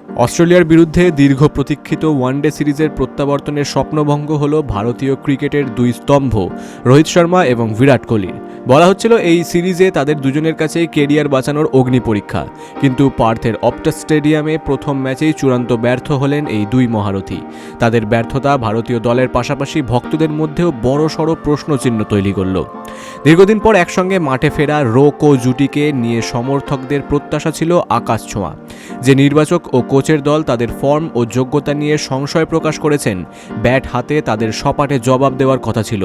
অস্ট্রেলিয়ার বিরুদ্ধে দীর্ঘ প্রতীক্ষিত ওয়ানডে সিরিজের প্রত্যাবর্তনের স্বপ্নভঙ্গ হল ভারতীয় ক্রিকেটের দুই স্তম্ভ রোহিত শর্মা এবং বিরাট কোহলির। বলা হচ্ছিল এই সিরিজে তাদের দুজনের কাছেই কেরিয়ার বাঁচানোর অগ্নি পরীক্ষা, কিন্তু পার্থের অপটাস স্টেডিয়ামে প্রথম ম্যাচেই চূড়ান্ত ব্যর্থ হলেন এই দুই মহারথী। তাদের ব্যর্থতা ভারতীয় দলের পাশাপাশি ভক্তদের মধ্যেও বড়সড় প্রশ্নচিহ্ন তৈরি করল। দীর্ঘদিন পর একসঙ্গে মাঠে ফেরা রোকো জুটিকে নিয়ে সমর্থকদের প্রত্যাশা ছিল আকাশ ছোঁয়া। যে নির্বাচক ও কোচের দল তাদের ফর্ম ও যোগ্যতা নিয়ে সংশয় প্রকাশ করেছেন, ব্যাট হাতে তাদের সপাটে জবাব দেওয়ার কথা ছিল,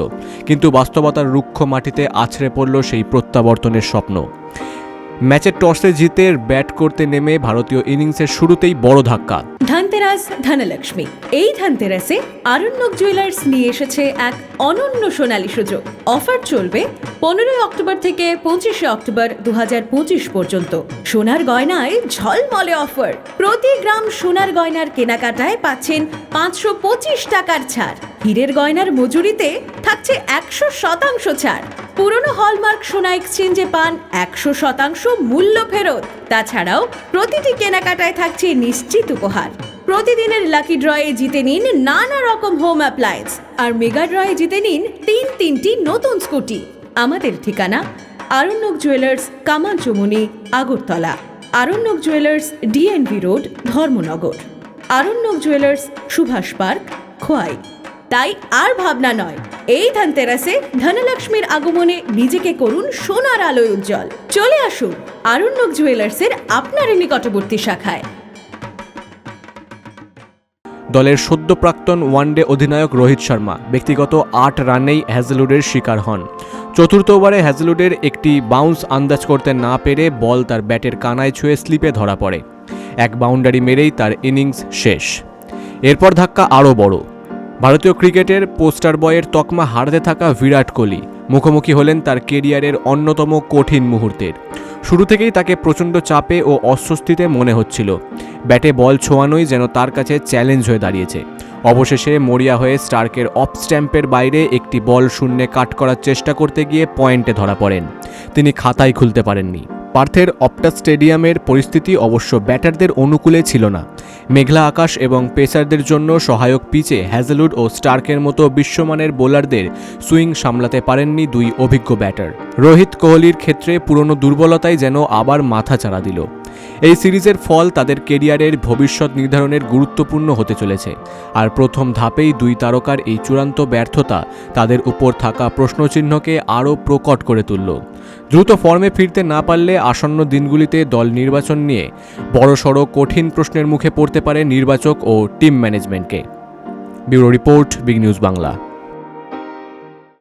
কিন্তু বাস্তবতার রুক্ষ মাটিতে আছড়ে পড়ল সেই প্রত্যাবর্তনের স্বপ্ন। ম্যাচের টসে জিতে ব্যাট করতে নেমে ভারতীয় ইনিংসের শুরুতেই বড় ধাক্কা। ধনতেরাস ধনলক্ষ্মী। এই ধনতেরাসে আরণ্যক জুয়েলার্স নিয়ে এসেছে এক অনন্য সোনালী সুযোগ। অফার চলবে 15 অক্টোবর থেকে 25 অক্টোবর 2025 পর্যন্ত। সোনার গয়নায় ঝলমলে অফার। প্রতি গ্রাম সোনার গয়নার কেনাকাটায় পাচ্ছেন 525 টাকার ছাড়। হীরের গয়নার মজুরিতে থাকছে 100% ছাড়। পুরনো হলমার্ক সোনা এক্সচেঞ্জে পান 100% মূল্য ফেরত। তাছাড়াও প্রতিটি কেনাকাটায় থাকছে নিশ্চিত উপহার। প্রতিদিনের লাকি ড্রয়ে জিতে নিন নানা রকম হোম অ্যাপ্লায়েন্স, আর মেগা ড্রয়ে জিতে নিন তিনটি নতুন স্কুটি। আমাদের ঠিকানা Aranyak jewellers, Kamanchowmuhani, Agartala. Aranyak jewellers, DNV road, Dharmanagar. Aranyak jewellers, Subhash park, Khowai. তাই আর ভাবনা নয়, এই ধনতেরাসে ধনলক্ষ্মীর আগমনে নিজেকে করুন সোনার আলোয় উজ্জ্বল। চলে আসুন আরণ্যক জুয়েলার্সের আপনার নিকটবর্তী শাখায়। দলের সদ্য প্রাক্তন ওয়ানডে অধিনায়ক রোহিত শর্মা ব্যক্তিগত 8 রানেই হ্যাজেলউডের শিকার হন। চতুর্থ ওভারে হ্যাজেলউডের একটি বাউন্স আন্দাজ করতে না পেরে বল তার ব্যাটের কানায় ছুঁয়ে স্লিপে ধরা পড়ে। এক বাউন্ডারি মেরেই তার ইনিংস শেষ। এরপর ধাক্কা আরও বড়। ভারতীয় ক্রিকেটের পোস্টার বয়ের তকমা হারাতে থাকা বিরাট কোহলি মুখোমুখি হলেন তার কেরিয়ারের অন্যতম কঠিন মুহূর্তের। শুরু থেকেই তাকে প্রচণ্ড চাপে ও অস্বস্তিতে মনে হচ্ছিল। ব্যাটে বল ছোঁয়ানোই যেন তার কাছে চ্যালেঞ্জ হয়ে দাঁড়িয়েছে। অবশেষে মরিয়া হয়ে স্টার্কের অফ স্ট্যাম্পের বাইরে একটি বল শূন্যে কাট করার চেষ্টা করতে গিয়ে পয়েন্টে ধরা পড়েন। তিনি খাতাই খুলতে পারেননি। পার্থের অপটাস স্টেডিয়ামের পরিস্থিতি অবশ্য ব্যাটারদের অনুকূলে ছিল না। মেঘলা আকাশ এবং পেসারদের জন্য সহায়ক পিচে হ্যাজেলউড ও স্টার্কের মতো বিশ্বমানের বোলারদের সুইং সামলাতে পারেননি দুই অভিজ্ঞ ব্যাটার। রোহিত কোহলির ক্ষেত্রে পুরনো দুর্বলতাই যেন আবার মাথাচাড়া দিল। এই সিরিজের ফল তাদের কেরিয়ারের ভবিষ্যৎ নির্ধারণের গুরুত্বপূর্ণ হতে চলেছে, আর প্রথম ধাপেই দুই তারকার এই চূড়ান্ত ব্যর্থতা তাদের উপর থাকা প্রশ্নচিহ্নকে আরও প্রকট করে তুলল। দ্রুত ফর্মে ফিরতে না পারলে আসন্ন দিনগুলিতে দল নির্বাচন নিয়ে বড়সড় কঠিন প্রশ্নের মুখে পড়তে পারে নির্বাচক ও টিম ম্যানেজমেন্টকে। Bureau report, big news Bangla.